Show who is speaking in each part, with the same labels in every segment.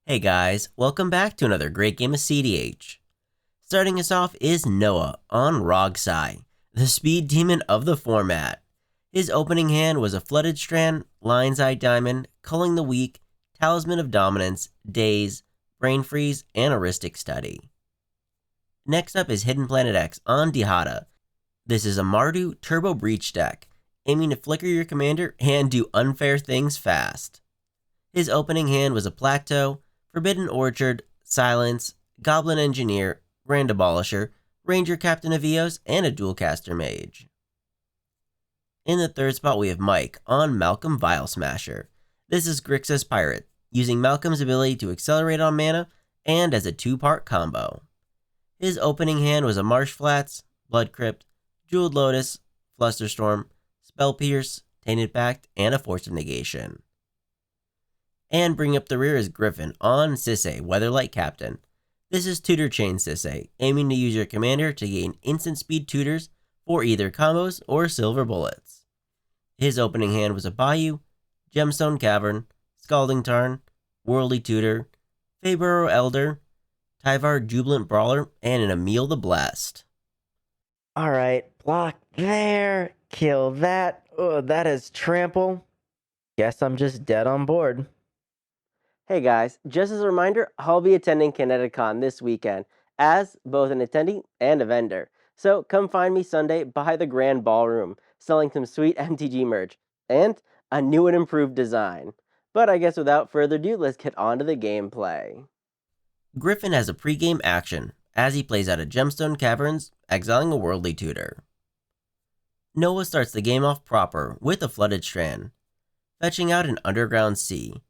Speaker 1: Hey guys, welcome back to another great game of CEDH. Starting us off is Noah on Rogsi, the speed demon of the format. His opening hand was a Flooded Strand, Lion's Eye Diamond, Culling the Weak, Talisman of Dominance, Daze, Brain Freeze, and Heuristic Study. Next up is Hidden Planet X on Dihada. This is a Mardu Turbo Breach deck, aiming to flicker your commander and do unfair things fast. His opening hand was a Plateau, Forbidden Orchard, Silence, Goblin Engineer, Grand Abolisher, Ranger Captain of Eos, and a Dualcaster Mage. In the third spot we have Mike on Malcolm Vialsmasher. This is Grixis Pirate, using Malcolm's ability to accelerate on mana and as a two-part combo. His opening hand was a Marsh Flats, Blood Crypt, Jeweled Lotus, Flusterstorm, Spell Pierce, Tainted Pact, and a Force of Negation. And bringing up the rear is Griffin on Sisay, Weatherlight Captain. This is Tutor Chain Sisay, aiming to use your commander to gain instant speed tutors for either combos or silver bullets. His opening hand was a Bayou, Gemstone Cavern, Scalding Tarn, Worldly Tutor, Fabro Elder, Tyvar Jubilant Brawler, and an Emil the Blessed.
Speaker 2: Alright, block there, kill that. Oh, that is trample. Guess I'm just dead on board.
Speaker 3: Hey guys, just as a reminder, I'll be attending ConnecticCon this weekend as both an attendee and a vendor. So come find me Sunday by the Grand Ballroom, selling some sweet MTG merch and a new and improved design. But I guess without further ado, let's get on to the gameplay.
Speaker 1: Griffin has a pregame action as he plays out of Gemstone Caverns, exiling a Worldly Tutor. Noah starts the game off proper with a Flooded Strand, fetching out an Underground Sea.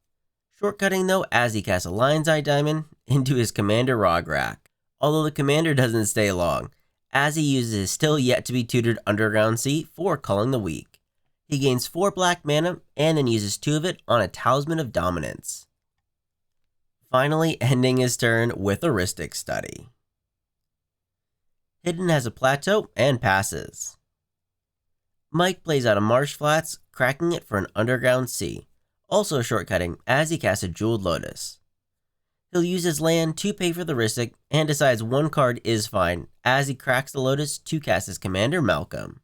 Speaker 1: Shortcutting though as he casts a Lion's Eye Diamond into his commander Rograk, although the commander doesn't stay long, as he uses his still yet to be tutored Underground Sea for Culling the Weak. He gains 4 black mana and then uses 2 of it on a Talisman of Dominance. Finally ending his turn with Heuristic Study. Hidden has a Plateau and passes. Mike plays out a Marsh Flats, cracking it for an Underground Sea, also shortcutting as he casts a Jeweled Lotus. He'll use his land to pay for the Heuristic and decides one card is fine as he cracks the Lotus to cast his commander Malcolm.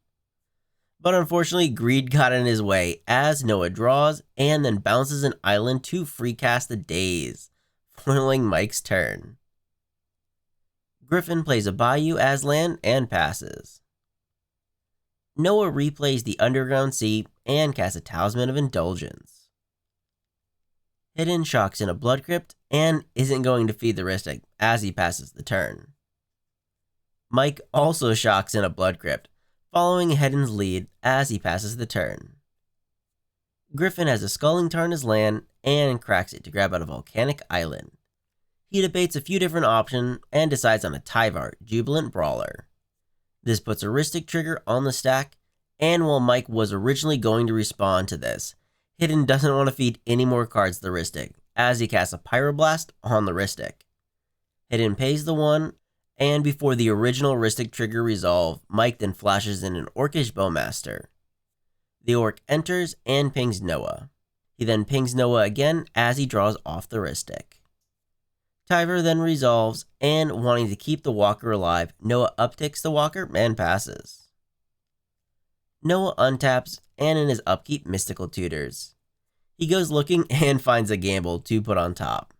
Speaker 1: But unfortunately, greed got in his way as Noah draws and then bounces an island to free cast the Daze, foiling Mike's turn. Griffin plays a Bayou as land and passes. Noah replays the Underground Sea and casts a Talisman of Indulgence. Hidden shocks in a Blood Crypt and isn't going to feed the Heuristic as he passes the turn. Mike also shocks in a Blood Crypt, following Hidden's lead as he passes the turn. Griffin has a Scalding Tarn as land and cracks it to grab out a Volcanic Island. He debates a few different options and decides on a Tyvar Jubilant Brawler. This puts a Heuristic trigger on the stack, and while Mike was originally going to respond to this, Hidden doesn't want to feed any more cards to the Heuristic, as he casts a Pyroblast on the Heuristic. Hidden pays the 1, and before the original Heuristic trigger resolve, Mike then flashes in an Orcish Bowmaster. The Orc enters and pings Noah. He then pings Noah again as he draws off the Heuristic. Tyvar then resolves, and wanting to keep the Walker alive, Noah upticks the Walker and passes. Noah untaps and in his upkeep Mystical Tutors. He goes looking and finds a Gamble to put on top.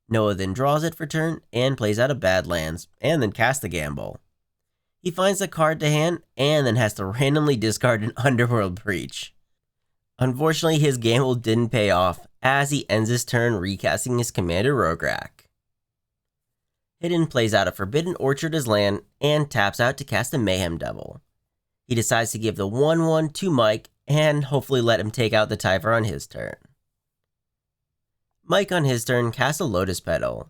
Speaker 1: Noah then draws it for turn and plays out a Badlands and then casts the Gamble. He finds the card to hand and then has to randomly discard an Underworld Breach. Unfortunately, his Gamble didn't pay off as he ends his turn recasting his commander Rograk. Hidden plays out a Forbidden Orchard as land and taps out to cast a Mayhem Devil. He decides to give the 1/1 to Mike and hopefully let him take out the Tyvar on his turn. Mike on his turn casts a Lotus Petal.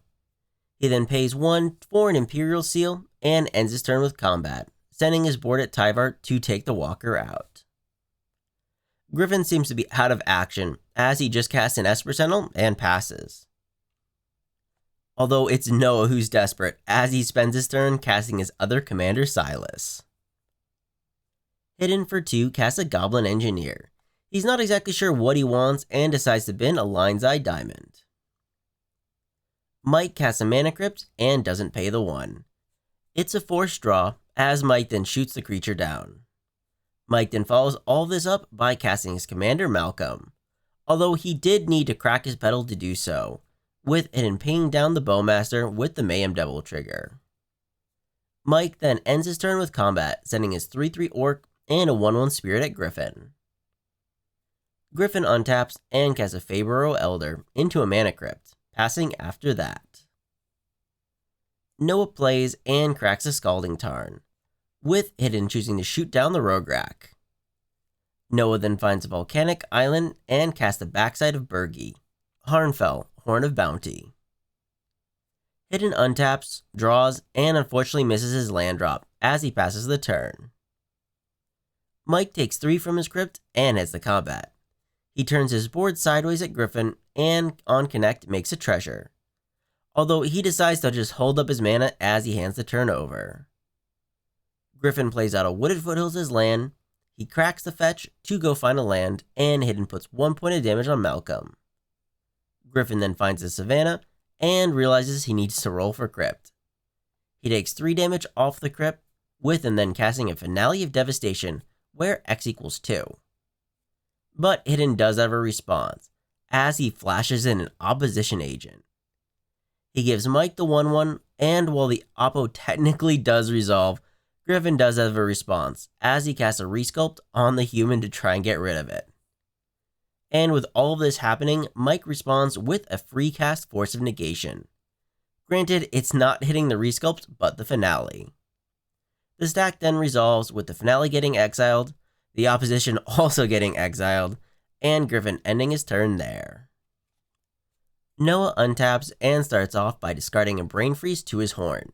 Speaker 1: He then pays 1 for an Imperial Seal and ends his turn with combat, sending his board at Tyvar to take the Walker out. Griffin seems to be out of action as he just casts an Esper Sentinel and passes. Although it's Noah who's desperate as he spends his turn casting his other commander Silas. Hidden for 2 casts a Goblin Engineer. He's not exactly sure what he wants and decides to bin a Lion's Eye Diamond. Mike casts a mana crypt and doesn't pay the 1. It's a forced draw, as Mike then shoots the creature down. Mike then follows all this up by casting his commander Malcolm, although he did need to crack his pedal to do so, with it pinging down the Bowmaster with the Mayhem Devil trigger. Mike then ends his turn with combat, sending his 3/3 Orc and a 1/1 Spirit at Griffin. Griffin untaps and casts a Fabro Elder into a mana crypt, passing after that. Noah plays and cracks a Scalding Tarn, with Hidden choosing to shoot down the Rogue Rack. Noah then finds a Volcanic Island and casts the backside of Burgi, Harnfell, Horn of Bounty. Hidden untaps, draws, and unfortunately misses his land drop as he passes the turn. Mike takes 3 from his crypt and heads to combat. He turns his board sideways at Griffin and on connect makes a treasure, although he decides to just hold up his mana as he hands the turn over. Griffin plays out a Wooded Foothills as land, he cracks the fetch to go find a land, and Hidden puts 1 point of damage on Malcolm. Griffin then finds the Savannah and realizes he needs to roll for crypt. He takes 3 damage off the crypt, with and then casting a Finale of Devastation, where X equals 2. But Hidden does have a response, as he flashes in an Opposition Agent. He gives Mike the 1/1, and while the Oppo technically does resolve, Griffin does have a response, as he casts a Resculpt on the human to try and get rid of it. And with all of this happening, Mike responds with a free cast Force of Negation. Granted, it's not hitting the Resculpt, but the Finale. The stack then resolves with the Finale getting exiled, the opposition also getting exiled, and Griffin ending his turn there. Noah untaps and starts off by discarding a Brain Freeze to his horn.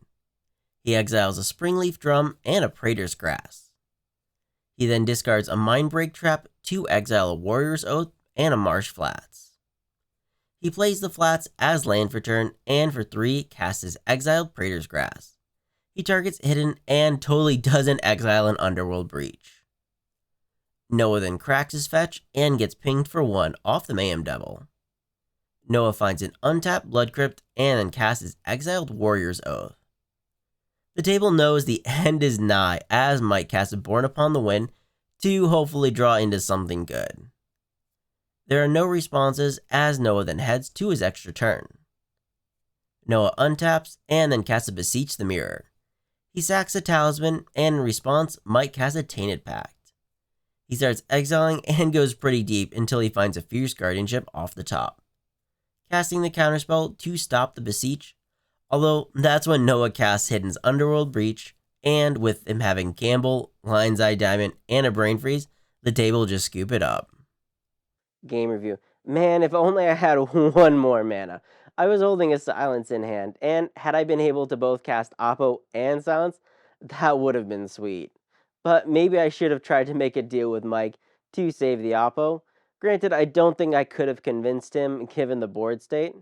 Speaker 1: He exiles a Springleaf Drum and a Praetor's Grass. He then discards a Mindbreak Trap to exile a Warrior's Oath and a Marsh Flats. He plays the Flats as land for turn, and for 3 casts his exiled Praetor's Grass. He targets Hidden and totally doesn't exile an Underworld Breach. Noah then cracks his fetch and gets pinged for 1 off the Mayhem Devil. Noah finds an untapped Blood Crypt and then casts his exiled Warrior's Oath. The table knows the end is nigh as Mike casts a Born Upon the Wind to hopefully draw into something good. There are no responses as Noah then heads to his extra turn. Noah untaps and then casts a Beseech the Mirror. He sacks a Talisman and in response Mike casts a Tainted Pact. He starts exiling and goes pretty deep until he finds a Fierce Guardianship off the top, casting the counterspell to stop the Beseech, although that's when Noah casts Hidden's Underworld Breach, and with him having Gamble, Lion's Eye Diamond, and a Brain Freeze, the table just scoop it up.
Speaker 3: Game review. Man, if only I had 1 more mana. I was holding a Silence in hand, and had I been able to both cast Oppo and Silence, that would have been sweet. But maybe I should have tried to make a deal with Mike to save the Oppo. Granted, I don't think I could have convinced him given the board state.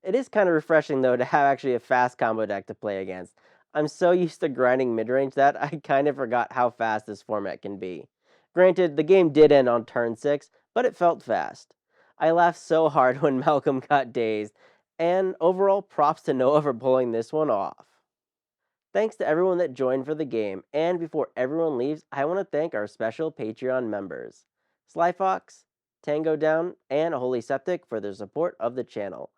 Speaker 3: It is kind of refreshing though to have actually a fast combo deck to play against. I'm so used to grinding midrange that I kind of forgot how fast this format can be. Granted, the game did end on turn 6, but it felt fast. I laughed so hard when Malcolm got dazed, and overall props to Noah for pulling this one off. Thanks to everyone that joined for the game, and before everyone leaves, I want to thank our special Patreon members, Slyfox, Tango Down, and Holy Septic for their support of the channel,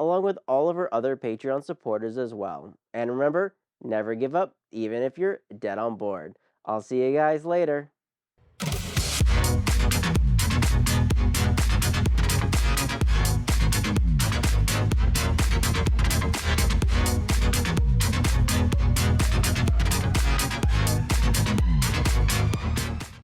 Speaker 3: along with all of our other Patreon supporters as well. And remember, never give up, even if you're dead on board. I'll see you guys later.